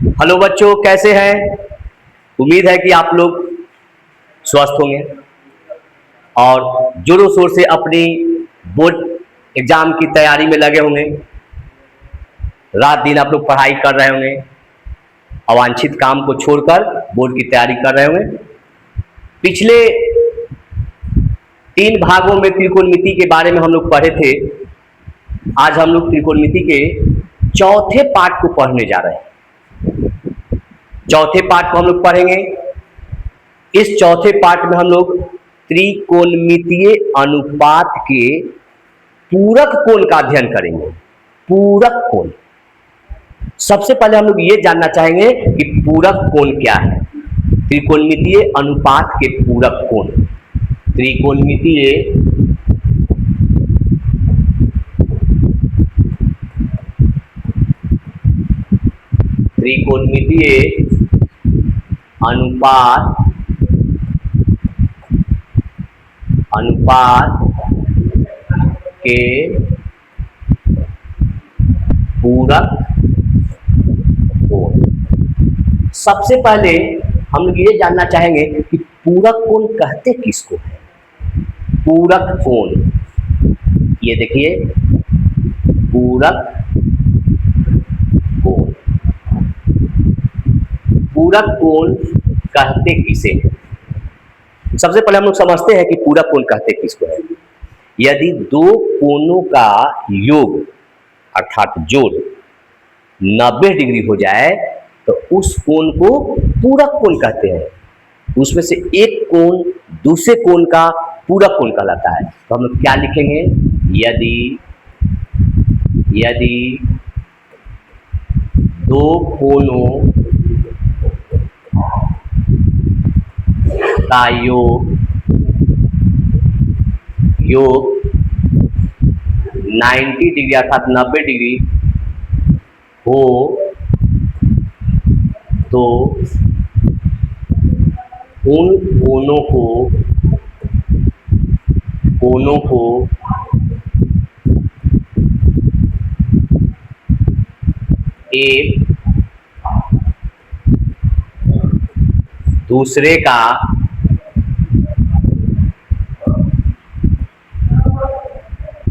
Hello बच्चों, कैसे हैं? उम्मीद है कि आप लोग स्वस्थ होंगे और जोरों शोर से अपनी बोर्ड एग्जाम की तैयारी में लगे होंगे। रात दिन आप लोग पढ़ाई कर रहे होंगे, अवांछित काम को छोड़कर बोर्ड की तैयारी कर रहे होंगे। पिछले 3 भागों में त्रिकोणमिति के बारे में हम लोग पढ़े थे। आज हम लोग त्रिकोणमिति के चौथे पाठ को पढ़ने जा रहे हैं। चौथे पाठ को हम लोग पढ़ेंगे। इस चौथे पाठ में हम लोग त्रिकोणमितीय अनुपात के पूरक कोण का अध्ययन करेंगे। पूरक कोण, सबसे पहले हम लोग ये जानना चाहेंगे कि पूरक कोण क्या है। त्रिकोणमितीय अनुपात के पूरक कोण, त्रिकोणमितीय अनुपात के पूरक कोण। सबसे पहले हम लोग ये जानना चाहेंगे कि पूरक कोण कहते किसको है। पूरक कोण, ये देखिए, पूरक कोण, पूरक कोण कहते किसे हैं। सबसे पहले हम लोग समझते हैं कि पूरक कोण कहते किसको है। यदि दो कोणों का योग अर्थात जोड़ 90 डिग्री हो जाए तो उस कोण को पूरक कोण कहते हैं। उसमें से एक कोण दूसरे कोण का पूरक कोण कहलाता है। तो हम लोग क्या लिखेंगे? यदि दो कोणों का योग 90 डिग्री अर्थात 90 डिग्री हो तो उन कोणों को एक दूसरे का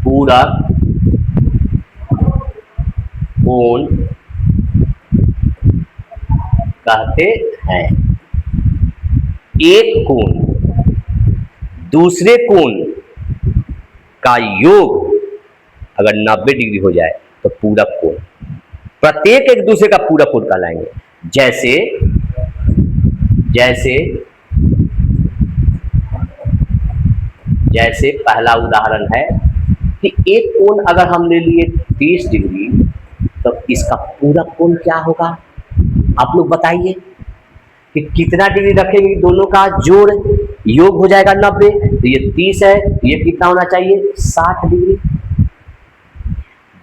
पूरक कोण कहते हैं। एक कोण दूसरे कोण का योग अगर 90 डिग्री हो जाए तो पूरक कोण, प्रत्येक एक दूसरे का पूरक कोण कहलाएंगे। जैसे पहला उदाहरण है कि एक कोण अगर हम ले लिए 30 डिग्री तो इसका पूरक कोण क्या होगा? आप लोग बताइए कि कितना डिग्री रखेंगे, दोनों का जोड़ योग हो जाएगा 90, तो ये 30 है, ये कितना होना चाहिए? 60 डिग्री।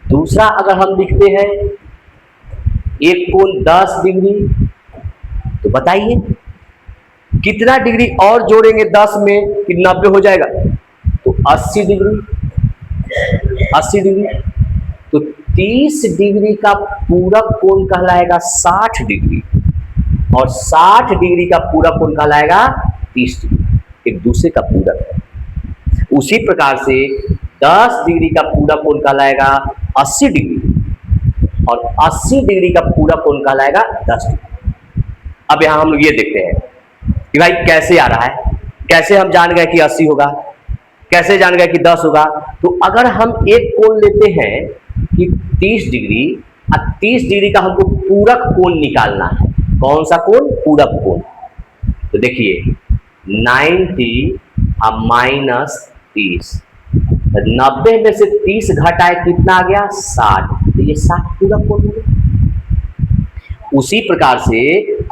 दूसरा अगर हम लिखते हैं एक कोण 10 डिग्री, तो बताइए कितना डिग्री और जोड़ेंगे 10 में कि 90 हो जाएगा? तो 80 डिग्री। तो 30 डिग्री का पूरक कोण कहलाएगा 60 डिग्री और 60 डिग्री का पूरक कोण कहलाएगा 30 डिग्री। एक दूसरे का पूरक है। उसी प्रकार से 10 डिग्री का पूरक कोण कहलाएगा 80 डिग्री और 80 डिग्री का पूरक कोण कहलाएगा 10 डिग्री। अब यहां हम लोग ये देखते हैं कि भाई कैसे आ रहा है, कैसे हम जान गए कि 80 होगा, कैसे जान गए कि 10 होगा। तो अगर हम एक कोण लेते हैं कि 30 डिग्री और 30 डिग्री का हमको पूरक कोण निकालना है। कौन सा कोण? पूरक कोण। तो देखिए 90 माइनस 30, 90 में से 30 घटाए कितना आ गया? 60। तो ये 60 पूरक कोण हो गया। उसी प्रकार से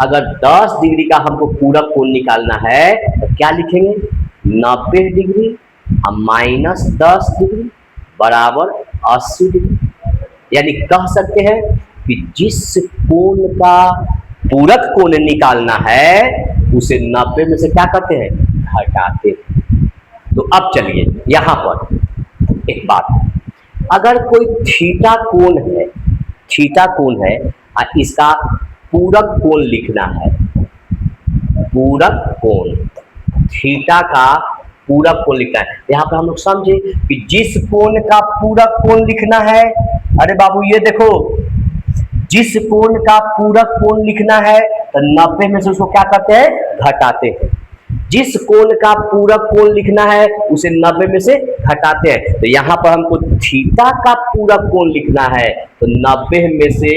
अगर 10 डिग्री का हमको पूरक कोण निकालना है तो क्या लिखेंगे? 90 डिग्री माइनस 10 डिग्री बराबर 80 डिग्री। यानी कह सकते हैं कि जिस कोण का पूरक कोण निकालना है उसे 90 में से क्या करते हैं? घटाते हैं। तो अब चलिए यहां पर एक बात, अगर कोई थीटा कोण है और इसका पूरक कोण लिखना है, पूरक कोण, थीटा का पूरक कोण लिखना है। यहाँ पे हम लोग समझे कि जिस कोण का पूरक कोण लिखना है, अरे बाबू ये देखो, जिस कोण का पूरक कोण लिखना है तो 90 में से उसको क्या करते हैं, घटाते हैं। जिस कोण का पूरक कोण लिखना है उसे 90 में से घटाते हैं। तो यहाँ पर हमको थीटा का पूरक कोण लिखना है तो 90 में से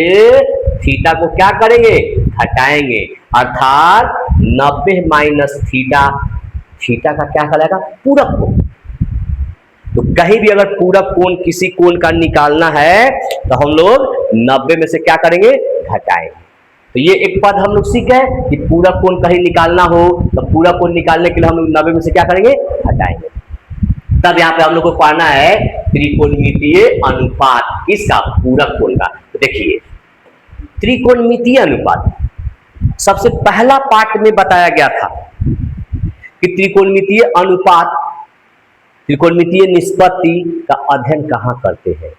थीटा को क्या करेंगे, घटाएंगे, अर्थात 90 माइनस थीटा, थीटा का क्या कहलाएगा, पूरक कोण। तो कहीं भी अगर पूरक कोण किसी कोण का निकालना है तो हम लोग 90 में से क्या करेंगे, घटाएंगे। तो ये एक पद हम लोग सीखे कि पूरक कोण कहीं निकालना हो तो पूरक कोण निकालने के लिए हम लोग 90 में से क्या करेंगे, हटाएंगे। तब यहाँ पे हम लोग को पढ़ना है त्रिकोणमितीय अनुपात, किसका, पूरक कोण का। तो देखिए त्रिकोणमितीय अनुपात सबसे पहला पार्ट में बताया गया था कि त्रिकोणमितीय अनुपात, त्रिकोणमितीय निष्पत्ति का अध्ययन कहाँ करते हैं।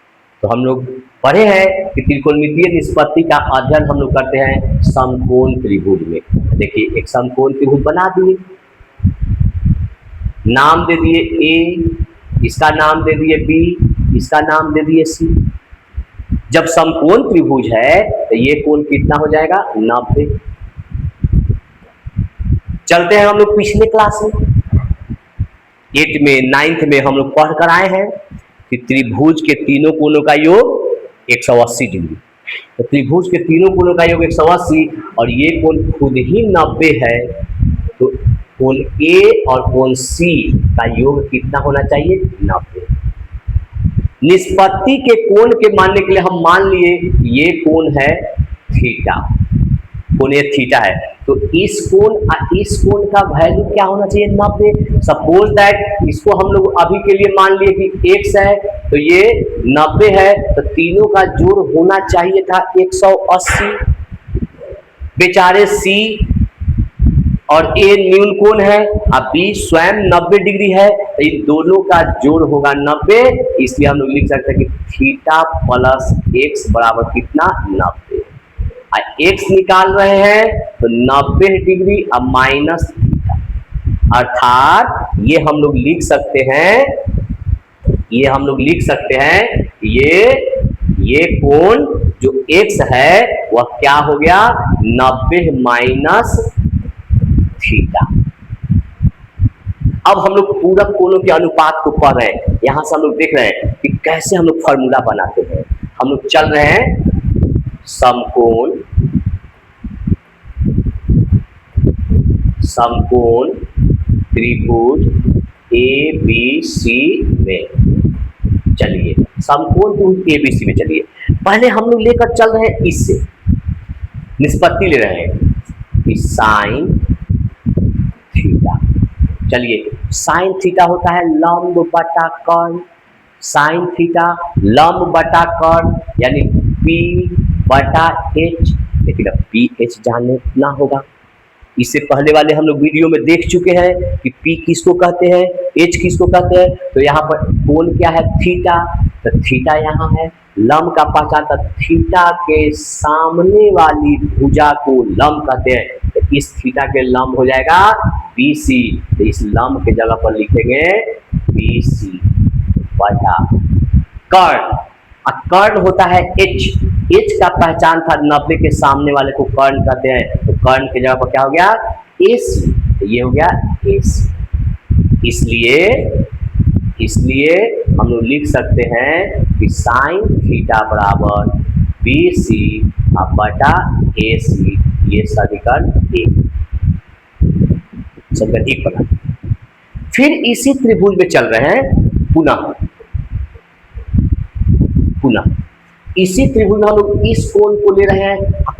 तो हम लोग पढ़े हैं कि त्रिकोणमितीय निष्पत्ति का अध्ययन हम लोग करते हैं समकोण त्रिभुज में। देखिए एक समकोण त्रिभुज बना दिए, नाम दे दिए ए, इसका नाम दे दिए बी, इसका नाम दे दिए सी। जब समकोण त्रिभुज है तो ये कोण कितना हो जाएगा, 90। चलते हैं हम लोग पिछले क्लास में 8 में 9th में हम लोग पढ़ कर आए हैं कि त्रिभुज के तीनों कोणों का योग 180 डिग्री। तो त्रिभुज के तीनों कोणों का योग 180 और ये कोण खुद ही 90 है। तो कोण ए और कोण सी का योग कितना होना चाहिए, 90। निष्पत्ति के कोण के मानने के लिए हम मान लिए ये कोण है थीटा, कोण ये थीटा है। तो इस कोण का वैल्यू क्या होना चाहिए, 90। सपोज दैट इसको हम लोग अभी के लिए मान लिए कि x है तो ये 90 है, तो तीनों का जोड़ होना चाहिए था 180। बेचारे C और A न्यून कोण है और B स्वयं 90 डिग्री है, तो इन दोनों का जोड़ होगा 90। इसलिए हम लोग लिख सकते हैं कि थीटा प्लस x बराबर कितना, 90। x निकाल रहे हैं तो 90 डिग्री और माइनस थीटा, अर्थात ये हम लोग लिख सकते हैं, ये हम लोग लिख सकते हैं ये कोण जो x है वह क्या हो गया, 90 माइनस थीटा। अब हम लोग पूरक कोणों के अनुपात को पढ़ रहे हैं। यहां से हम लोग देख रहे हैं कि कैसे हम लोग फॉर्मूला बनाते हैं। हम लोग चल रहे हैं समकोण त्रिभुज ए बी सी में। चलिए समकोण त्रिभुज ए बी सी में चलिए, पहले हम लोग लेकर चल रहे हैं, इससे निष्पत्ति ले रहे हैं कि साइन थीटा। चलिए साइन थीटा होता है लंब बटा कर्ण, साइन थीटा लंब बटा कर्ण यानी P बटा H। लेकिन अब पी एच जानना होगा। इससे पहले वाले हम लोग वीडियो में देख चुके हैं कि P किसको कहते हैं, H किसको कहते हैं। तो यहाँ पर कोण क्या है, थीटा, तो थीटा यहाँ है। लंब का पहचान था, थीटा के सामने वाली भुजा को लंब कहते हैं। तो इस थीटा के लंब हो जाएगा BC। तो इस लंब के जगह पर लिखेंगे BC बटा कर्ण। कर्ण होता है H, H का पहचान था 90 के सामने वाले को कर्ण कहते हैं। तो कर्ण की जगह पर क्या हो गया, AC। तो ये हो गया AC। इसलिए हम लोग लिख सकते हैं कि साइन थीटा बराबर BC बटा AC। ये समीकरण 1 समीकरण 1 बना। फिर इसी त्रिभुज में चल रहे हैं पुनः इसी त्रिभुज में हम लोग इस कोण को ले रहे हैं,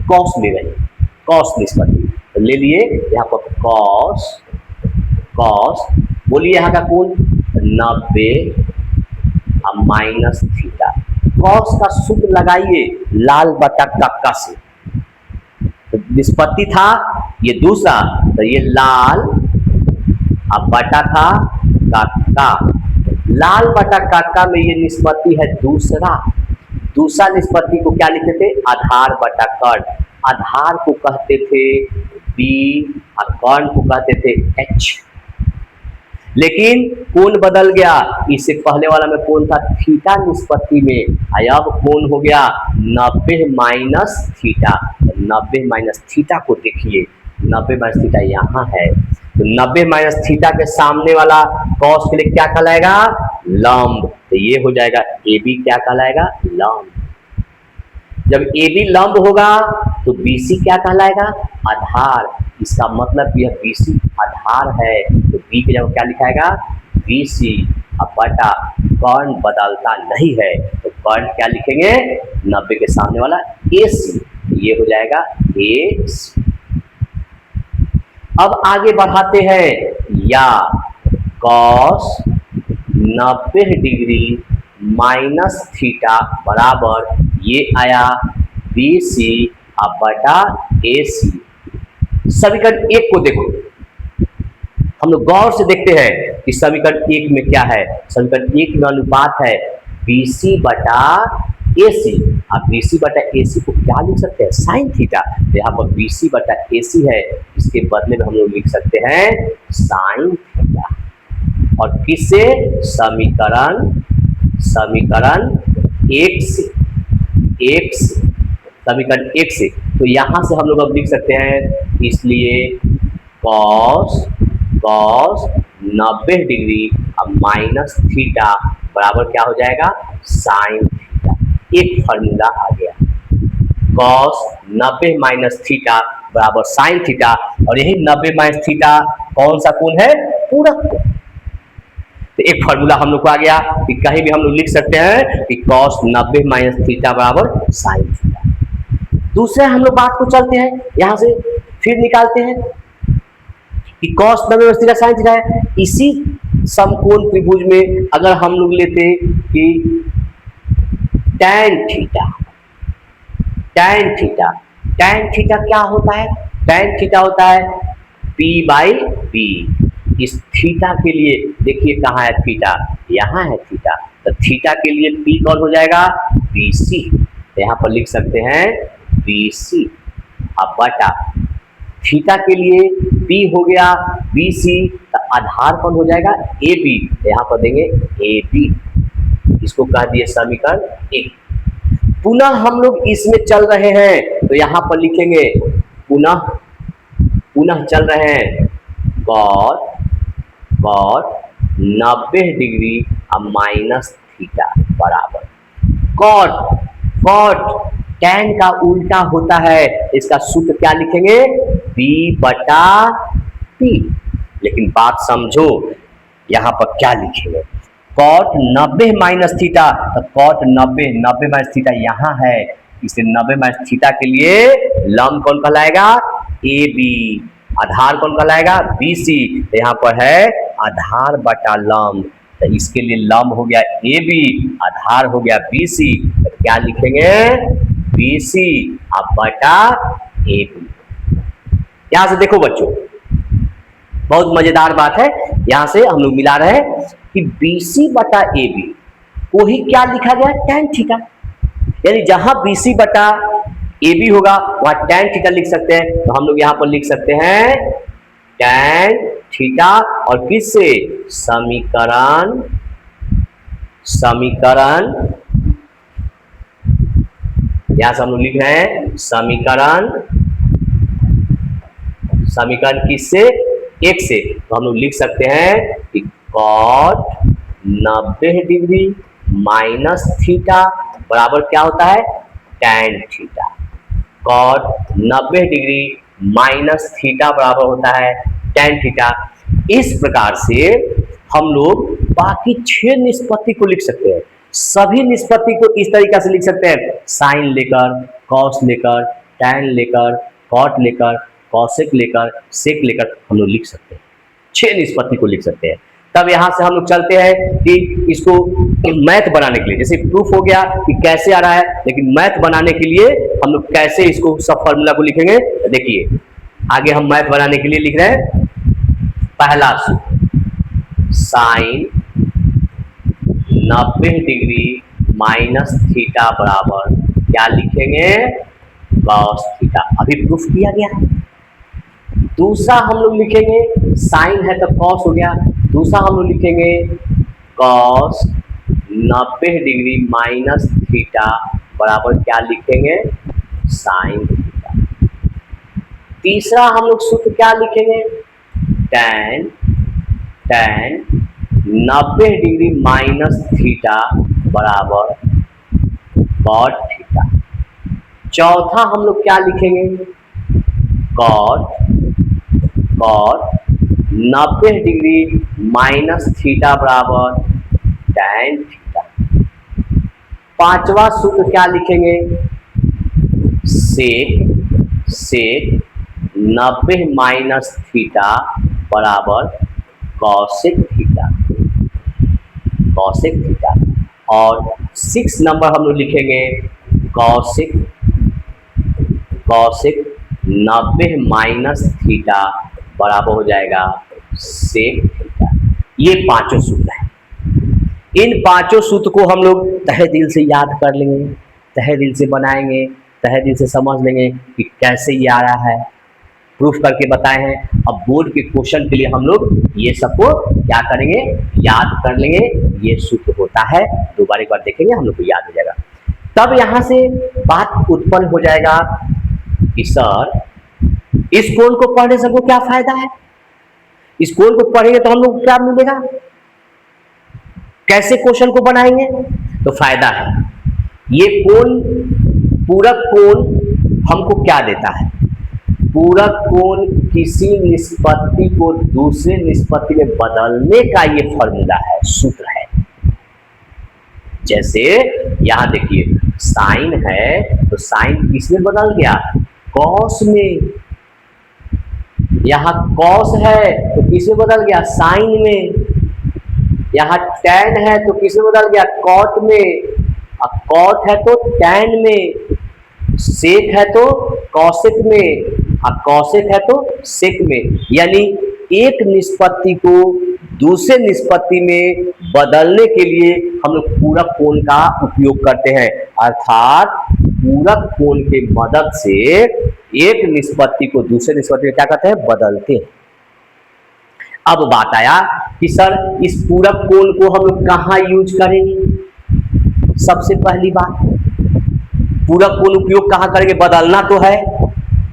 कॉस ले रहे हैं, कॉस निष्पत्ति तो ले लिए। यहाँ पर कॉस बोलिए, यहाँ का कोण 90 और माइनस थीटा। कॉस का सूत्र लगाइए लाल बटा कक्का से। तो निष्पत्ति था ये दूसरा, तो ये लाल और बटा था कक्का। लाल बटा कक्का में ये निष्पत्ति है दूसरा निष्पत्ति को क्या लिखते थे, आधार बटा कर्ण। आधार को कहते थे बी और कर्ण को कहते थे एच। लेकिन कोण बदल गया, इससे पहले वाला में कोण था थीटा निष्पत्ति में, अब कोण हो गया 90 माइनस थीटा। 90 माइनस थीटा को देखिए, 90 माइनस थीटा यहाँ है, तो 90 माइनस थीटा के सामने वाला कॉस के लिए क्या कहलाएगा? लंब। तो ये हो जाएगा ए बी क्या कहलाएगा? लंब। जब ए बी लंब होगा तो बी सी क्या कहलाएगा? आधार। इसका मतलब यह बी सी आधार है, तो बी की जगह क्या लिखाएगा? B C. अब बटा कर्ण बदलता नहीं है, तो कर्ण क्या लिखेंगे? 90 के सामने वाला ए सी, ये हो जाएगा ए सी। अब आगे बढ़ाते हैं, या कॉस 90 डिग्री माइनस थीटा बराबर ये आया बी सी अब बटा ए सी। समीकरण 1 को देखो, हम लोग गौर से देखते हैं कि समीकरण 1 में क्या है। समीकरण 1 में अनुपात है बी सी बटा ए सी। अब बी सी बटा ए सी को क्या लिख सकते हैं? Sine theta. तो यहाँ पर बी सी बटा ए सी है, इसके बदले में हम लोग लिख सकते हैं साइन थीटा। और किससे? समीकरण 1 से, समीकरण 1 से। तो यहां से हम लोग अब लिख सकते हैं, इसलिए कॉस 90 डिग्री अब माइनस थीटा बराबर क्या हो जाएगा? Sine theta. एक फॉर्मूला आ गया, कॉस 90 माइनस थीटा बराबर साइन थीटा। और यही 90 माइनस थीटा कौन सा कोण है? पूरक कोण। तो एक फॉर्मूला हम लोग को आ गया कि कहीं भी हम लोग लिख सकते हैं कि कॉस 90 माइनस थीटा बराबर साइन थीटा। दूसरे हम लोग बात को चलते हैं, यहां से फिर निकालते हैं कि cos 90 minus theta sine theta है। इसी समकोण त्रिभुज में अगर हम लोग लेते कि टैन थीटा क्या होता है? टैन थीटा होता है P बाई बी। इस थीटा के लिए देखिए कहाँ है थीटा? यहाँ है थीटा। तो थीटा के लिए P कौन हो जाएगा? BC। तो यहाँ पर लिख सकते हैं BC अब बटा थीटा के लिए P हो गया BC, तो आधार कौन हो जाएगा? AB। तो यहाँ पर देंगे AB। इसको कह दिए समीकरण 1। पुनः हम लोग इसमें चल रहे हैं, तो यहाँ पर लिखेंगे पुनः चल रहे हैं कॉट 90 डिग्री अब माइनस थीटा बराबर कॉट टैन का उल्टा होता है, इसका सूत्र क्या लिखेंगे? B बटा P। लेकिन बात समझो, यहां पर क्या लिखेंगे? कॉट 90 माइनस थीटा, तो कॉट 90 माइनस थीटा यहाँ है, इसे 90 माइनस थीटा के लिए लंब कौन कहलाएगा? AB। आधार कौन कहलाएगा? BC। तो यहाँ पर है आधार बटा लंब, तो इसके लिए लंब हो गया AB, आधार हो गया BC। तो क्या लिखेंगे? BC अब बटा AB। यहां से देखो बच्चों, बहुत मजेदार बात है, यहां से हम लोग मिला रहे हैं कि BC बटा AB को ही क्या लिखा गया? Tan theta. यानी जहां BC बटा AB होगा वहां टैन थीटा लिख सकते हैं। तो हम लोग यहां पर लिख सकते हैं टैन थीटा, और किससे? समीकरण यहां से हम लोग लिख रहे हैं समीकरण किससे? 1 से। तो हम लोग लिख सकते हैं कि कॉट 90 डिग्री माइनस थीटा बराबर क्या होता है? Tan theta. Cot 90 degree minus theta बराबर होता है टैन थीटा। इस प्रकार से हम लोग बाकी 6 निष्पत्ति को लिख सकते हैं। सभी निष्पत्ति को इस तरीके से लिख सकते हैं, साइन लेकर, कॉस लेकर, टैन लेकर, कॉट लेकर, कॉसेक लेकर, सेक लेकर हम लोग लिख सकते हैं। 6 निष्पत्ति को लिख सकते हैं। तब यहां से हम लोग चलते हैं कि इसको मैथ बनाने के लिए, जैसे प्रूफ हो गया कि कैसे आ रहा है, लेकिन मैथ बनाने के लिए हम लोग कैसे इसको सब फॉर्मूला को लिखेंगे। देखिए आगे हम मैथ बनाने के लिए लिख रहे हैं, पहला सूत्र साइन 90 डिग्री माइनस थीटा बराबर क्या लिखेंगे? Cos theta. थीटा, अभी प्रूफ किया गया है। दूसरा हम लोग लिखेंगे, साइन है तो कॉस हो गया, दूसरा हम लोग लिखेंगे कॉस 90 डिग्री माइनस थीटा बराबर क्या लिखेंगे, साइन थीटा। तीसरा हम लोग सूत्र क्या लिखेंगे, tan 90 डिग्री माइनस थीटा बराबर कॉट थीटा। चौथा हम लोग क्या लिखेंगे, कॉट 90 डिग्री माइनस थीटा बराबर tan थीटा। पांचवा सूत्र क्या लिखेंगे, सेक 90 माइनस थीटा बराबर कॉसेक थीटा। और 6 नंबर हम लोग लिखेंगे कॉसेक 90 माइनस थीटा बराबर हो जाएगा सेक थीटा। ये पांचों सूत्र हैं। इन पांचों सूत्र को हम लोग तहे दिल से याद कर लेंगे, तहे दिल से बनाएंगे, तहे दिल से समझ लेंगे कि कैसे ये आ रहा है, प्रूफ करके बताए हैं। अब बोर्ड के क्वेश्चन के लिए हम लोग ये सबको क्या करेंगे, याद कर लेंगे। ये सूत्र होता है, दोबारा एक बार देखेंगे हम लोग को याद हो जाएगा। तब यहां से बात उत्पन्न हो जाएगा कि सर इस कोण को पढ़ने से हमको क्या फायदा है, इस कोण को पढ़ेंगे तो हम लोग क्या मिलेगा, कैसे क्वेश्चन को बनाएंगे। तो फायदा है, ये कोण पूरक कोण हमको क्या देता है, पूरक कोण किसी निष्पत्ति को दूसरे निष्पत्ति में बदलने का ये फॉर्मूला है, सूत्र है। जैसे यहां देखिए साइन है तो साइन किसमें बदल गया, कॉस में। यहां कॉस है तो किसमें बदल गया, साइन में। यहां टैन है तो किसमें बदल गया, कॉट में। अब कॉट है तो टैन में, सेक है तो कॉसेक में, अब कॉसेक है तो सेक में। यानी एक निष्पत्ति को दूसरे निष्पत्ति में बदलने के लिए हम लोग पूरक कोण का उपयोग करते हैं। अर्थात पूरक कोण के मदद से एक निष्पत्ति को दूसरे निष्पत्ति में क्या करते हैं, बदलते हैं। अब बात आया कि सर इस पूरक कोण को हम लोग कहाँ यूज करेंगे। सबसे पहली बात, पूरक कोण उपयोग कहाँ करेंगे, बदलना तो है,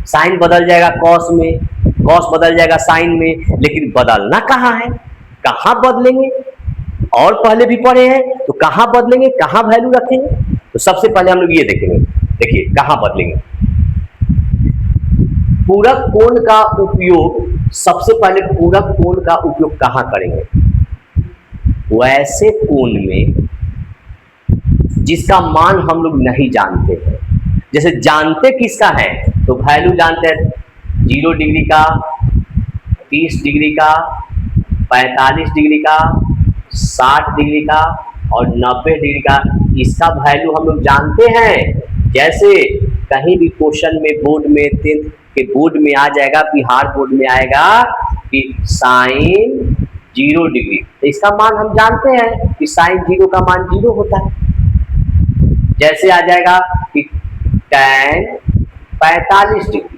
साइन बदल जाएगा कॉस में, कॉस बदल जाएगा साइन में, लेकिन बदलना कहाँ है, कहाँ बदलेंगे। और पहले भी पढ़े हैं तो कहाँ बदलेंगे, कहाँ वैल्यू रखेंगे। तो सबसे पहले हम लोग ये देखेंगे, देखिए कहाँ बदलेंगे। पूरक कोण का उपयोग, सबसे पहले पूरक कोण का उपयोग कहाँ करेंगे, वैसे कोण में जिसका मान हम लोग नहीं जानते हैं। जैसे जानते किसका है, तो वैल्यू जानते हैं 0 डिग्री का, 30 डिग्री का, 45 डिग्री का, 60 डिग्री का और 90 डिग्री का। इसका वैल्यू हम लोग जानते हैं। जैसे कहीं भी क्वेश्चन में बोर्ड में 10th के बोर्ड में आ जाएगा, बिहार बोर्ड में आएगा कि साइन 0 डिग्री, तो इसका मान हम जानते हैं कि साइन 0 का मान 0 होता है। जैसे आ जाएगा कि tan 45 डिग्री,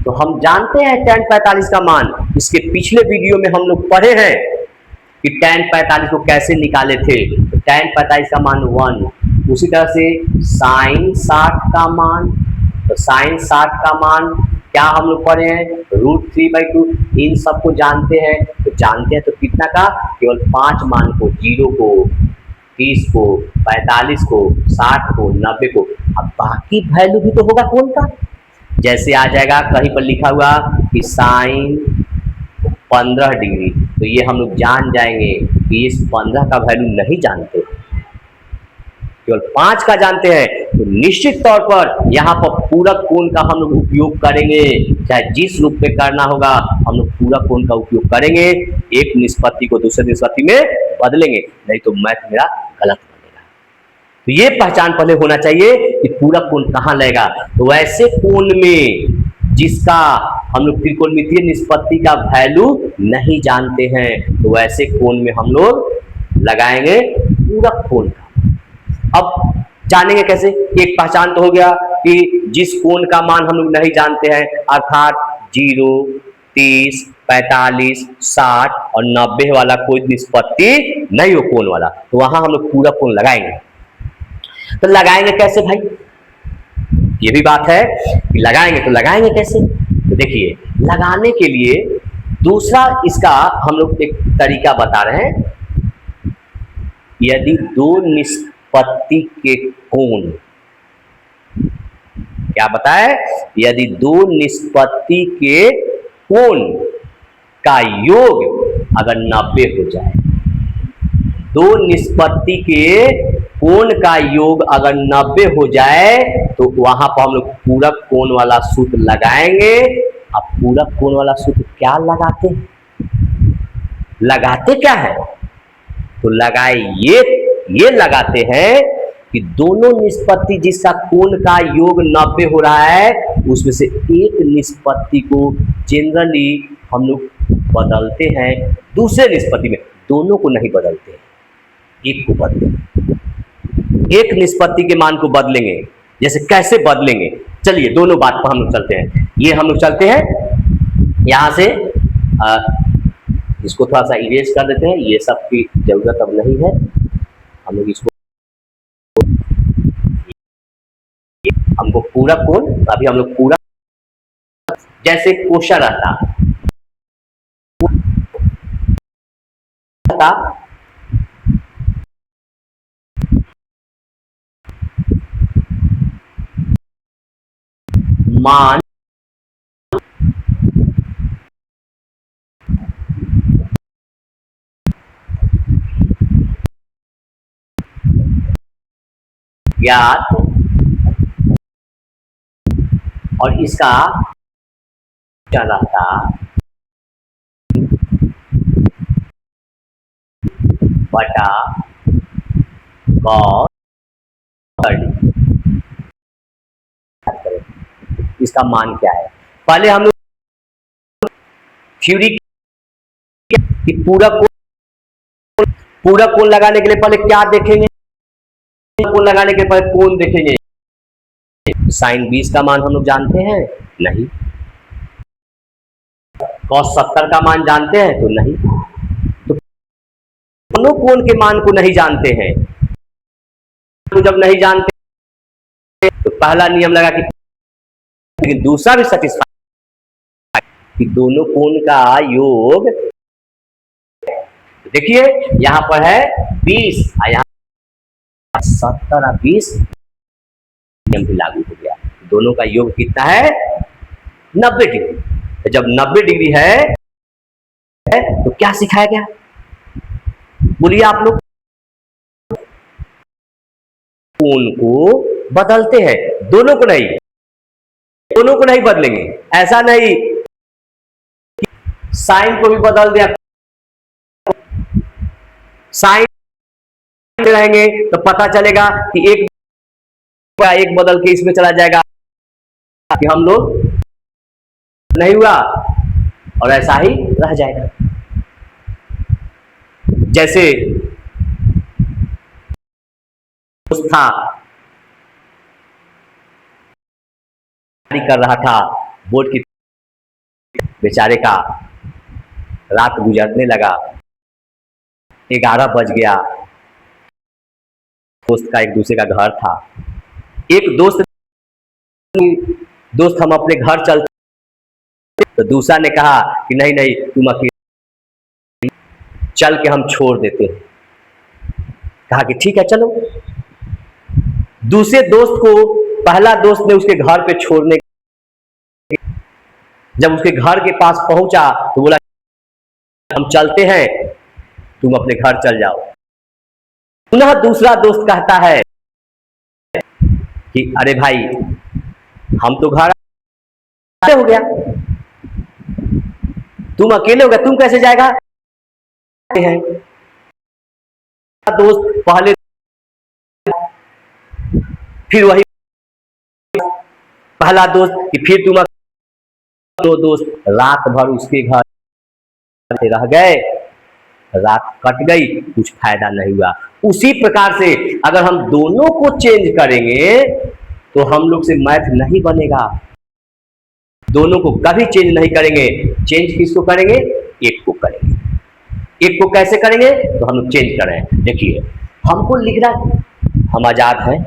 तो हम जानते हैं tan 45 का मान, इसके पिछले वीडियो में हम लोग पढ़े हैं कि tan 45 को कैसे निकाले थे। तो tan 45 का मान 1। उसी तरह से साइन 60 का मान, तो साइन 60 का मान क्या हम लोग पढ़े हैं, √3/2। इन सबको जानते हैं, तो जानते हैं तो कितना का, केवल 5 मान को, 0 को, 30 को, 45 को, 60 को, 90 को। अब बाकी वैल्यू भी तो होगा कोण का। जैसे आ जाएगा कहीं पर लिखा हुआ कि साइन 15 डिग्री, तो ये हम लोग जान जाएंगे कि इस 15 का वैल्यू नहीं जानते, केवल 5 का जानते हैं। तो निश्चित तौर पर यहाँ पर पूरक कोण का हम लोग उपयोग करेंगे, चाहे जिस रूप में करना होगा हम लोग पूरक कोण का उपयोग करेंगे। एक निष्पत्ति को दूसरे निष्पत्ति में बदलेंगे, नहीं तो मैथ मेरा गलत बनेगा। तो ये पहचान पहले होना चाहिए कि पूरक कोण कहाँ लगेगा। तो वैसे कोण में जिसका हम लोग त्रिकोणमितीय निष्पत्ति का वैल्यू नहीं जानते हैं, तो वैसे कोण में हम लोग लगाएंगे पूरक कोण का। अब जानेंगे कैसे, एक पहचान तो हो गया कि जिस कोण का मान हम लोग नहीं जानते हैं, अर्थात 0, 30, 45, 60 और 90 वाला कोई निष्पत्ति नहीं हो कोण वाला, तो वहां हम लोग पूरा कोण लगाएंगे। तो लगाएंगे कैसे भाई, ये भी बात है कि लगाएंगे तो लगाएंगे कैसे। तो देखिए, लगाने के लिए दूसरा इसका हम लोग एक तरीका बता रहे हैं। यदि दो निष्पत्ति के कोण, क्या बताए, यदि दो निष्पत्ति के कोण का योग अगर 90 हो जाए, दो निष्पत्ति के कोण का योग अगर 90 हो जाए, तो वहां पर हम लोग पूरक कोण वाला सूत्र लगाएंगे। अब पूरक कोण वाला सूत्र क्या लगाते हैं, लगाते क्या है, तो लगाए ये लगाते हैं कि दोनों निष्पत्ति जिसका कोण का योग 90 हो रहा है, उसमें से एक निष्पत्ति को जनरली हम लोग बदलते हैं दूसरे निष्पत्ति में, दोनों को नहीं बदलते, एक को बदलेंगे, एक निष्पत्ति के मान को बदलेंगे। जैसे कैसे बदलेंगे, चलिए दोनों बात पर हम लोग चलते हैं। ये हम लोग चलते हैं यहां से, इसको थोड़ा सा इरेज कर देते हैं, ये सब की जरूरत अब नहीं है, हम लोग इसको, हमको पूरा कोण, अभी हम लोग पूरा, जैसे क्वेश्चन रहता मान ज्ञात और इसका रहता बटा cos, इसका मान क्या है। पहले हम लोग थ्योरी कि पूरा कोण लगाने के लिए पहले क्या देखेंगे, कोण लगाने के पहले कोण देखेंगे। साइन 20 का मान हम लोग जानते हैं, नहीं। cos 70 का मान जानते हैं, तो नहीं। तो दोनों कोण के मान को नहीं जानते हैं, तो जब नहीं जानते तो पहला नियम लगा कि, लेकिन दूसरा भी सेटिस्फाई कि दोनों कोण का योग, देखिए यहां पर है 20 और यहां 70 और 20, नियम भी लागू हो गया, दोनों का योग कितना है, 90 डिग्री। जब 90 डिग्री है तो क्या सिखाया गया, बोलिए आप लोग, कोण को बदलते हैं, दोनों को नहीं, दोनों को नहीं बदलेंगे। ऐसा नहीं साइन को भी बदल दिया, साइन रहेंगे तो पता चलेगा कि एक बदल के इसमें चला जाएगा, कि हम लोग नहीं हुआ और ऐसा ही रह जाएगा। जैसे था कर रहा था बोर्ड की, बेचारे का रात गुजरने लगा, 11 बज गया, दोस्त का एक दूसरे का घर था, एक दोस्त हम अपने घर चलते, तो दूसरा ने कहा कि नहीं नहीं तुम अकेले, चल के हम छोड़ देते हैं। कहा कि ठीक है चलो। दूसरे दोस्त को पहला दोस्त ने उसके घर पे छोड़ने, जब उसके घर के पास पहुंचा तो बोला हम चलते हैं, तुम अपने घर चल जाओ। पुनः दूसरा दोस्त कहता है कि अरे भाई हम तो घर हो गया, तुम अकेले हो गया, तुम कैसे जाएगा। दोस्त पहले, फिर वही पहला दोस्त कि फिर तुम, दो दोस्त रात भर उसके घर रह गए, रात कट गई, कुछ फायदा नहीं हुआ। उसी प्रकार से अगर हम दोनों को चेंज करेंगे तो हम लोग से मैथ नहीं बनेगा। दोनों को कभी चेंज नहीं करेंगे। चेंज किसको करेंगे? एक को करेंगे। एक को कैसे करेंगे? तो हम लोग चेंज कर रहे हैं। देखिए, हमको लिखना, हम आजाद हैं,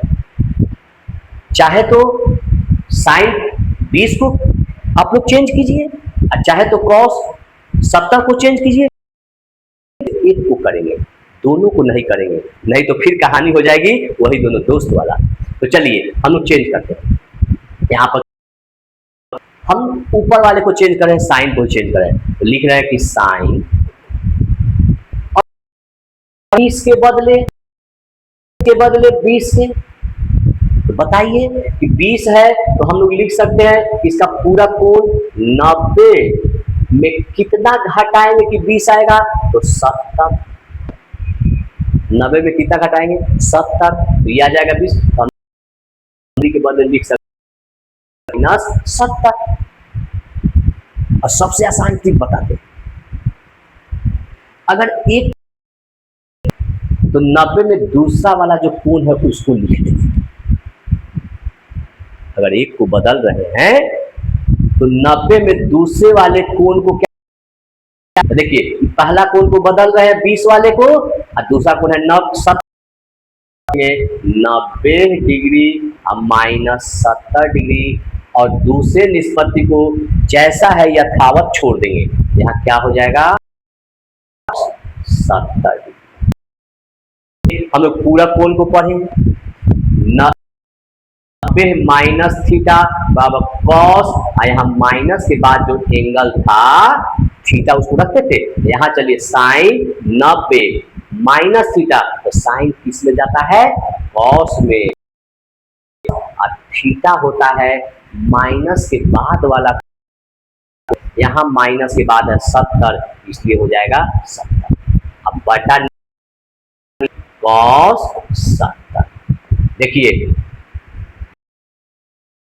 चाहे तो साइन 20 को आप लोग चेंज कीजिए, और चाहे तो कॉस 70 को चेंज कीजिए। एक को करेंगे, दोनों को नहीं करेंगे, नहीं तो फिर कहानी हो जाएगी वही दोनों दोस्त वाला। तो चलिए हम लोग चेंज करते हैं। यहाँ पर हम ऊपर वाले को चेंज करें, साइन को चेंज करें, तो लिख रहे हैं कि साइन 20 के बदले 20 के। तो बताइए कि 20 है तो हम लोग लिख सकते हैं कि इसका पूरा कोण 90 में कितना घटाएंगे कि 20 आएगा? तो 70। 90 में कितना घटाएंगे? 70। तो ये आ जाएगा 20, तो हम के बदले लिख सकते हैं 70। और सबसे आसान चीज बताते हैं, अगर एक तो 90 में दूसरा वाला जो कोण है उसको लिख देंगे। अगर एक को बदल रहे हैं तो 90 में दूसरे वाले कोण को क्या, देखिए पहला कोण को बदल रहे हैं 20 वाले को, और दूसरा कोण है 90 डिग्री और माइनस 70 डिग्री, और दूसरे निष्पत्ति को जैसा है यथावत छोड़ देंगे। यहाँ क्या हो जाएगा? 70 डिग्री। हम लोग पूरा कोण को पढ़ें, 90 माइनस थीटा बराबर कॉस, और यहाँ माइनस के बाद जो एंगल था थीटा उसको रखते थे, यहाँ चलिए साइन 90 माइनस थीटा, तो साइन किस में जाता है? कॉस में, और थीटा होता है माइनस के बाद वाला, यहाँ माइनस के बाद है 70, इसलिए हो जाएगा 70। अब बटा कॉस 70। देखिए,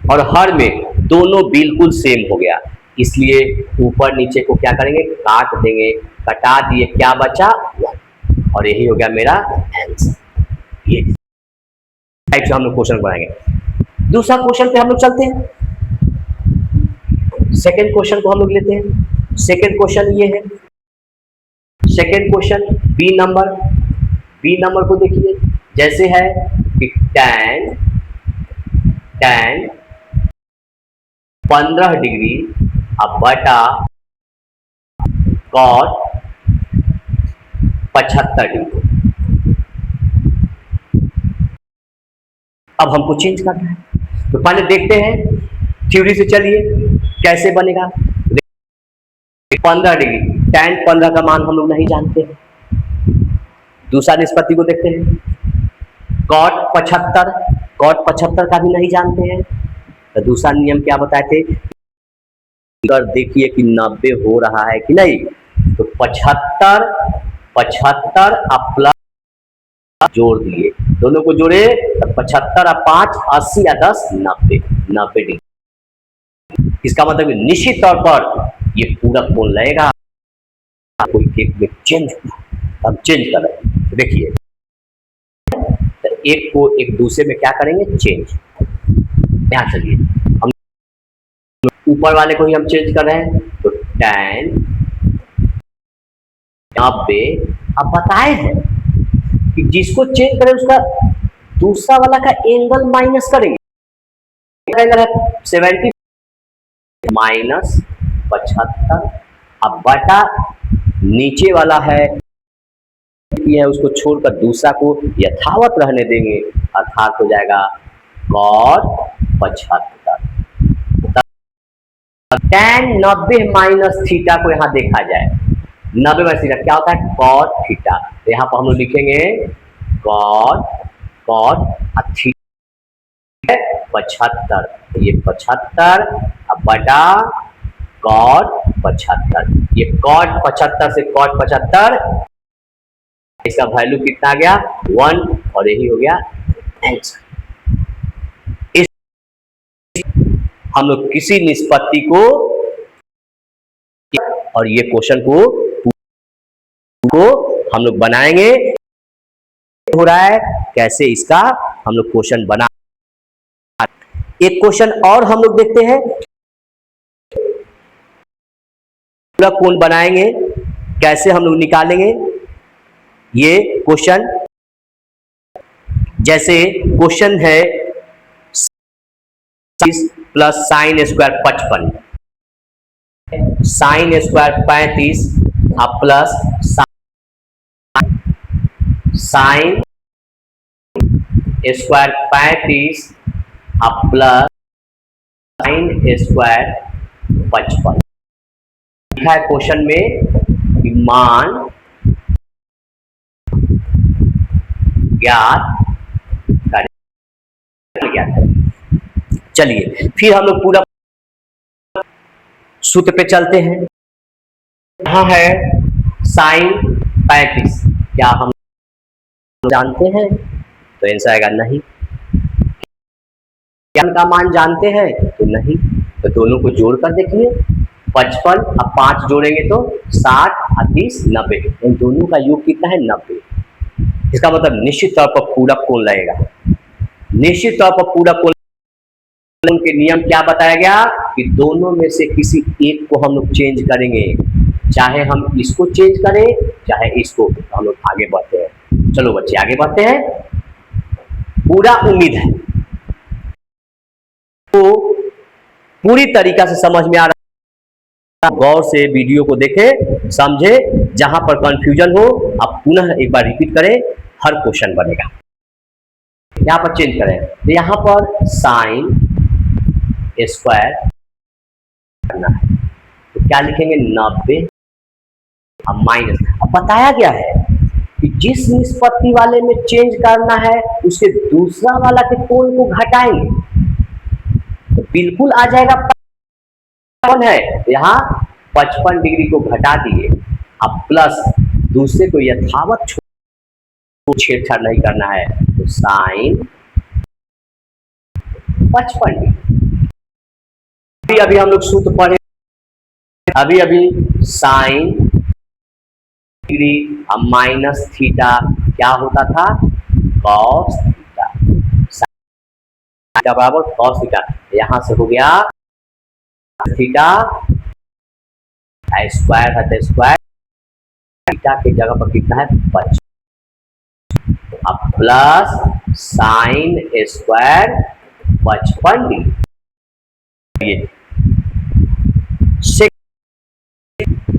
और हर में दोनों बिल्कुल सेम हो गया, इसलिए ऊपर नीचे को क्या करेंगे? काट देंगे। कटा दिए, क्या बचा? 1, और यही हो गया मेरा आंसर। ये टाइप से हम लोग क्वेश्चन बनाएंगे। दूसरा क्वेश्चन पे हम लोग चलते हैं। सेकेंड क्वेश्चन को हम लोग लेते हैं। सेकेंड क्वेश्चन ये है, सेकेंड क्वेश्चन बी नंबर को देखिए, जैसे है कि tan 15 डिग्री अब बटा cot 75 डिग्री। अब हमको चेंज करना है, तो पहले देखते हैं थ्योरी से, चलिए कैसे बनेगा। 15 डिग्री, tan 15 का मान हम लोग नहीं जानते हैं। दूसरा निष्पत्ति को देखते हैं, cot 75 का भी नहीं जानते हैं। तो दूसरा नियम क्या बताए थे? अगर देखिए कि 90 हो रहा है कि नहीं, तो 75 और प्लस जोड़ दिए, दोनों को जोड़े तो 75 और 5 80 या 10 90 डिग्री। इसका मतलब निश्चित तौर पर ये पूरा कोण लगेगा। कोई केक में चेंज हुआ, हम चेंज कर रहे हैं। तो देखिए, तो एक को एक दूसरे में क्या करेंगे? चेंज। यहाँ चलिए हम ऊपर वाले को ही हम चेंज कर रहे हैं, तो tan 90। अब बताए हैं कि जिसको चेंज करें उसका दूसरा वाला का एंगल माइनस करेंगे। एंगल है 70 माइनस 75, अब बटा नीचे वाला है उसको छोड़कर दूसरा को यथावत रहने देंगे, अर्थात हो जाएगा cot 75। tan 90 माइनस थीटा को यहाँ देखा जाए, 90 माइनस थीटा क्या होता है? cot theta. तो यहाँ पर हम लोग लिखेंगे cot थीटा 75, ये 75 अब बटा cot 75। ये cot 75 से cot 75, इसका वैल्यू कितना आ गया? 1, और यही हो गया आंसर। हम लोग किसी निष्पत्ति को और ये क्वेश्चन को हम लोग बनाएंगे। हो रहा है कैसे इसका हम लोग क्वेश्चन बना। एक क्वेश्चन और हम लोग देखते हैं, पूरा कोण बनाएंगे, कैसे हम लोग निकालेंगे ये क्वेश्चन। जैसे क्वेश्चन है plus sine square 55, sine square 35 अब प्लस साइन स्क्वायर 35 अब प्लस साइन स्क्वायर 55। लिखा है क्वेश्चन में कि मान ज्ञात करें। चलिए फिर हम लोग पूरा सूत्र पे चलते हैं। यहां है साइन 35, क्या हम जानते हैं? तो आंसर आएगा नहीं। क्या का मान जानते हैं? तो नहीं। तो दोनों को जोड़कर देखिए, 55 अब 5 जोड़ेंगे तो 60 और 30 90, इन दोनों का योग कितना है? 90। इसका मतलब निश्चित तौर पर पूरक कोण लगेगा। निश्चित तौर पर पूरक कोण के नियम क्या बताया गया कि दोनों में से किसी एक को हम लोग चेंज करेंगे, चाहे हम इसको चेंज करें चाहे इसको। तो हम लोग आगे बढ़ते हैं। चलो बच्चे आगे बढ़ते हैं। पूरा उम्मीद है तो पूरी तरीका से समझ में आ रहा है। गौर से वीडियो को देखें, समझे, जहां पर कंफ्यूजन हो आप पुनः एक बार रिपीट करें, हर क्वेश्चन बनेगा। यहां पर चेंज करें तो यहां पर साइन स्क्वायर करना है तो क्या लिखेंगे? 90 अब माइनस। अब बताया गया है कि जिस निष्पत्ति वाले में चेंज करना है उसके दूसरा वाला के कोण को घटाएंगे तो बिल्कुल आ जाएगा। कौन है? यहाँ 55 डिग्री को घटा दिए, अब प्लस दूसरे को यथावत छेड़छाड़ नहीं करना है तो साइन 55 डिग्री। अभी हम लोग सूत्र पढ़े, अभी साइन डिग्री अब माइनस थीटा क्या होता था? Cos theta. थीटा बराबर कॉस थीटा, यहां से हो गया थीटा स्क्वायर है तो स्क्वायर थीटा की जगह पर कितना है? 55। अब plus sine square 55 degree.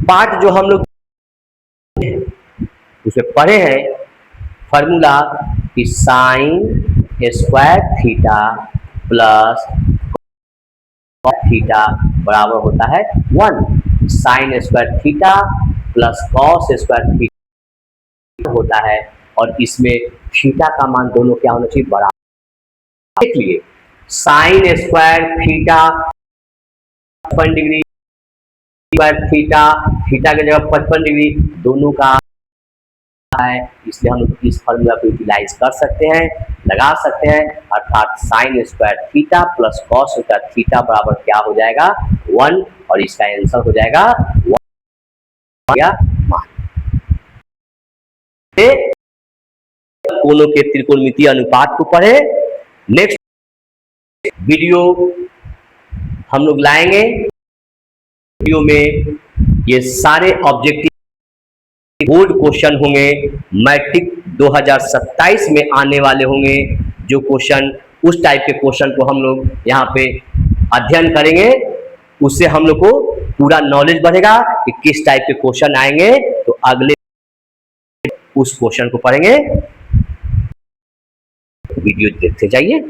Part जो हम लोग उसमें पढ़े हैं फॉर्मूला कि sine square theta plus theta बराबर होता है 1। Sine square theta plus cos square theta होता है और इसमें थीटा का मान दोनों क्या होना चाहिए? बराबर। देखिए sine square theta 55 degree square theta, theta की जगह 55 डिग्री, दोनों का है, इसलिए हम लोग इस फॉर्मूला को यूटिलाइज कर सकते हैं, लगा सकते हैं। अर्थात sine square theta plus cos square theta बराबर क्या हो जाएगा? 1 और इसका आंसर हो जाएगा 1। कोनों के त्रिकोणमितीय अनुपात को पढ़े। नेक्स्ट वीडियो हम लोग लाएंगे, वीडियो में ये सारे ऑब्जेक्टिव बोर्ड क्वेश्चन होंगे, मैट्रिक 2027 में आने वाले होंगे। जो क्वेश्चन उस टाइप के क्वेश्चन को हम लोग यहाँ पे अध्ययन करेंगे, उससे हम लोग को पूरा नॉलेज बढ़ेगा कि किस टाइप के क्वेश्चन आएंगे। तो अगले उस क्वेश्चन को पढ़ेंगे, वीडियो देखते जाइए।